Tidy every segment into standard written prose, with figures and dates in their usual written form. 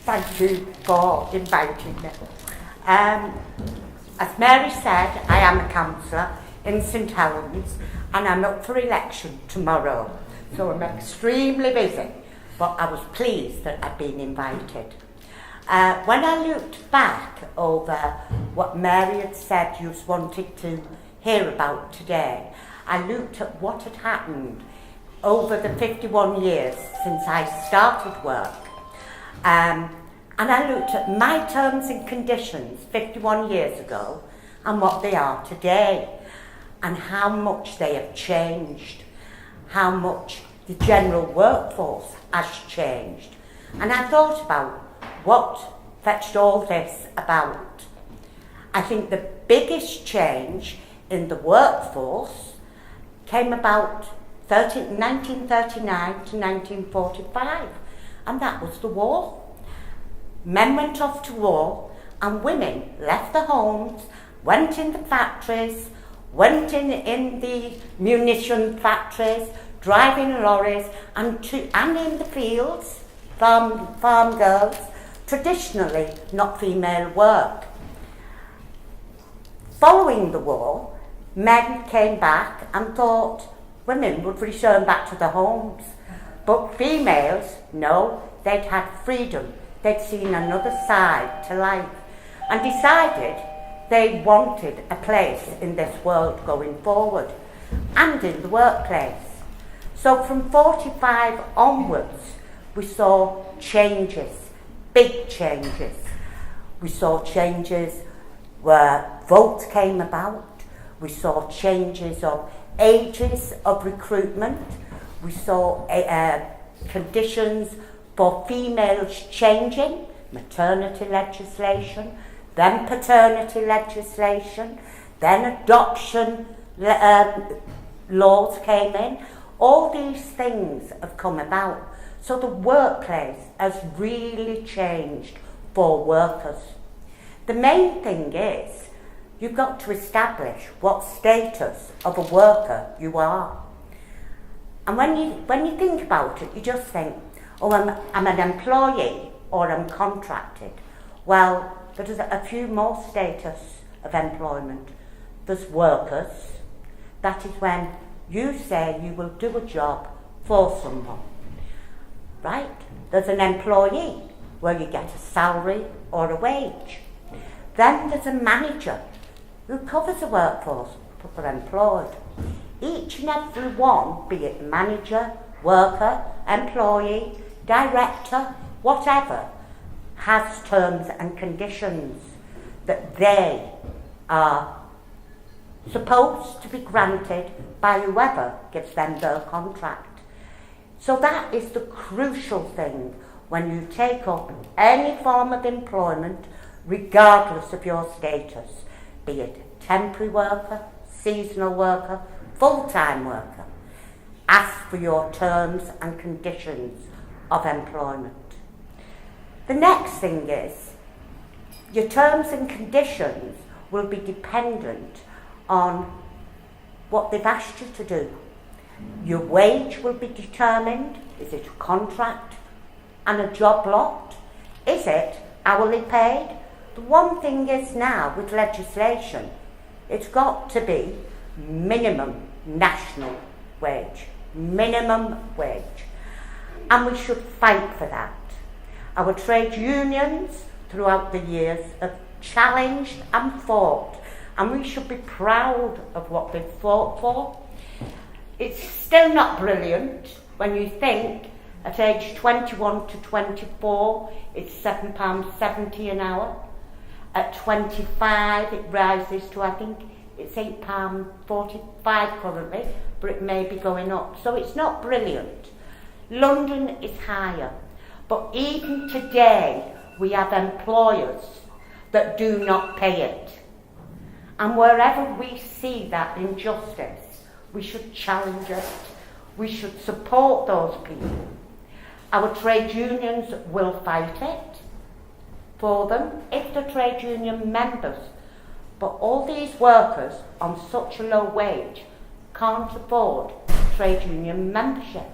Thank you for inviting me. As Mary said, I am a councillor in St Helens and I'm up for election tomorrow. So I'm extremely busy, but I was pleased that I've been invited. When I looked back over what Mary had said you wanted to hear about today, I looked at what had happened over the 51 years since I started work. And I looked at my terms and conditions 51 years ago and what they are today, and how much they have changed, how much the general workforce has changed. And I thought about what fetched all this about. I think the biggest change in the workforce came about 1939 to 1945, and that was the war. Men went off to war and women left their homes, went in the factories, went in the munition factories, driving lorries and in the fields, farm girls, traditionally not female work. Following the war, men came back and thought women would return back to their homes. But females, no, they'd had freedom. They'd seen another side to life and decided they wanted a place in this world going forward and in the workplace. So from 45 onwards, we saw changes, big changes. We saw changes where votes came about. We saw changes of ages of recruitment. We saw conditions for females changing, maternity legislation, then paternity legislation, then adoption laws came in. All these things have come about. So the workplace has really changed for workers. The main thing is you've got to establish what status of a worker you are. And when you think about it, you just think, oh, I'm an employee or I'm contracted. Well, there's a few more status of employment. There's workers. That is when you say you will do a job for someone, right? There's an employee where you get a salary or a wage. Then there's a manager who covers the workforce, people are employed. Each and every one, be it manager, worker, employee, director, whatever, has terms and conditions that they are supposed to be granted by whoever gives them their contract. So that is the crucial thing when you take up any form of employment, regardless of your status, be it temporary worker, seasonal worker, full-time worker. Ask for your terms and conditions of employment. The next thing is, your terms and conditions will be dependent on what they've asked you to do. Your wage will be determined. Is it a contract and a job lot? Is it hourly paid? The one thing is now with legislation, it's got to be minimum national wage, minimum wage. And we should fight for that. Our trade unions throughout the years have challenged and fought, and we should be proud of what they've fought for. It's still not brilliant when you think at age 21 to 24 it's £7.70 an hour. At 25 it rises to, I think it's £8.45 currently, but it may be going up. So it's not brilliant. London is higher. But even today, we have employers that do not pay it. And wherever we see that injustice, we should challenge it. We should support those people. Our trade unions will fight it for them if the trade union members. But all these workers on such a low wage can't afford trade union membership.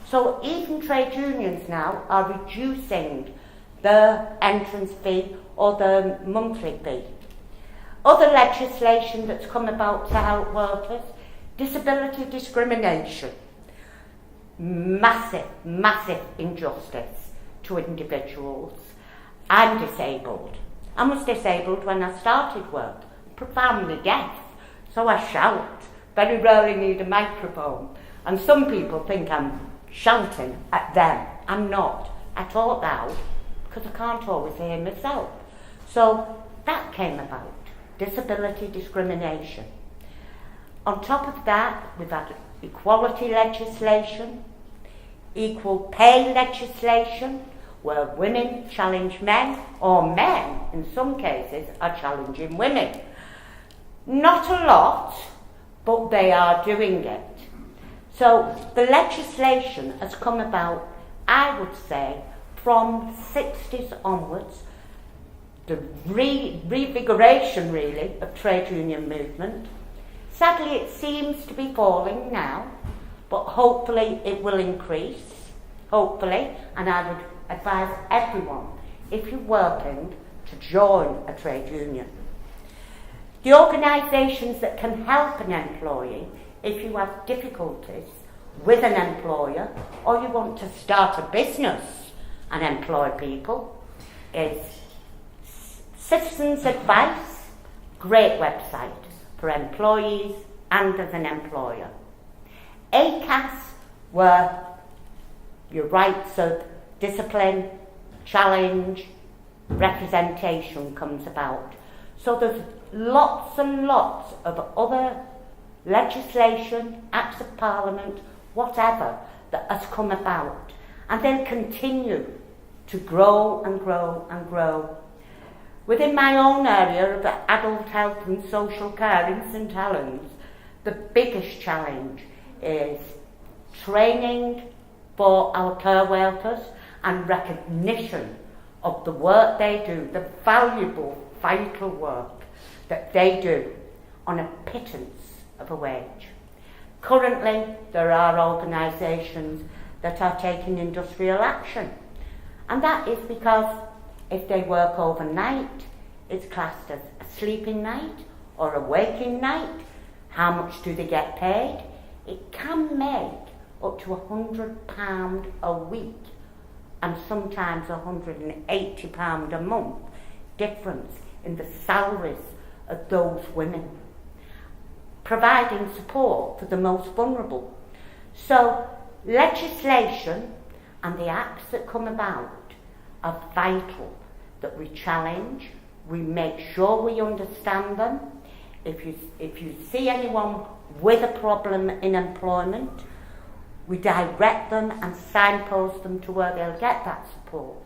So even trade unions now are reducing the entrance fee or the monthly fee. Other legislation that's come about to help workers, disability discrimination. Massive, massive injustice to individuals. I'm disabled. I was disabled when I started work, profoundly deaf, so I shout. Very rarely need a microphone. And some people think I'm shouting at them. I'm not. I talk loud because I can't always hear myself. So that came about, disability discrimination. On top of that, we've had equality legislation, equal pay legislation, where women challenge men, or men, in some cases, are challenging women. Not a lot, but they are doing it. So the legislation has come about, I would say, from the 60s onwards, the revigoration, really, of trade union movement. Sadly, it seems to be falling now, but hopefully it will increase, hopefully, and I would advise everyone, if you're working, to join a trade union. The organisations that can help an employee, if you have difficulties with an employer, or you want to start a business and employ people, is Citizens Advice, great website for employees and as an employer. ACAS, where your rights of discipline, challenge, representation comes about. So there's lots and lots of other legislation, acts of parliament, whatever, that has come about. And they'll continue to grow and grow and grow. Within my own area of adult health and social care in St Helens, the biggest challenge is training for our care workers and recognition of the work they do, the valuable, vital work that they do on a pittance of a wage. Currently, there are organisations that are taking industrial action, and that is because if they work overnight, it's classed as a sleeping night or a waking night. How much do they get paid? It can make up to £100 a week and sometimes £180 a month difference in the salaries of those women, providing support for the most vulnerable. So legislation and the acts that come about are vital, that we challenge, we make sure we understand them. If you see anyone with a problem in employment, we direct them and signpost them to where they'll get that support.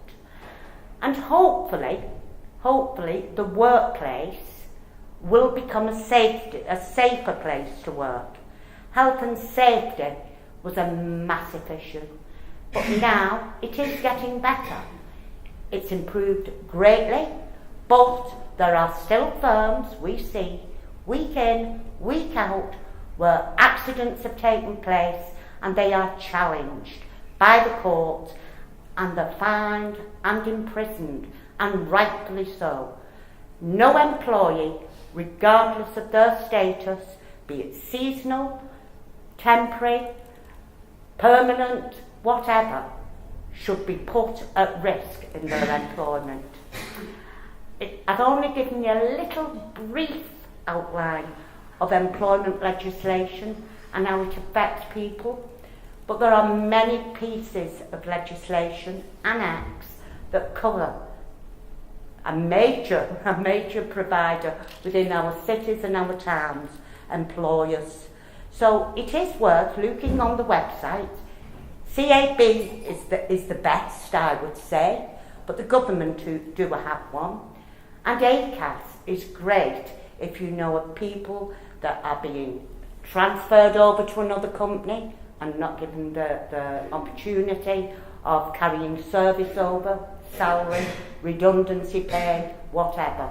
And hopefully the workplace will become a safer place to work. Health and safety was a massive issue, but now it is getting better. It's improved greatly, but there are still firms we see week in, week out, where accidents have taken place and they are challenged by the court and they're fined and imprisoned, and rightfully so. No employee, regardless of their status, be it seasonal, temporary, permanent, whatever, should be put at risk in their employment. I've only given you a little brief outline of employment legislation and how it affects people, but there are many pieces of legislation and acts that cover a major provider within our cities and our towns, employers. So it is worth looking on the website. CAB is the best, I would say, but the government do have one. And ACAS is great if you know of people that are being transferred over to another company and not given the opportunity of carrying service over, salary, redundancy pay, whatever.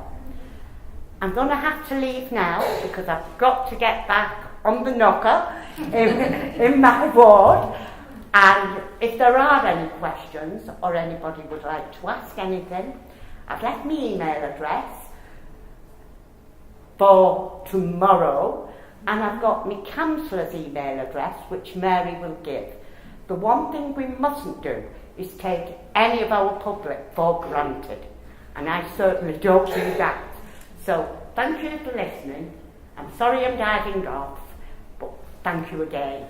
I'm going to have to leave now because I've got to get back on the knocker in my ward. And if there are any questions or anybody would like to ask anything, I've left my email address for tomorrow, and I've got my councillor's email address, which Mary will give. The one thing we mustn't do is take any of our public for granted, and I certainly don't do that. So thank you for listening. I'm sorry I'm diving off, but thank you again.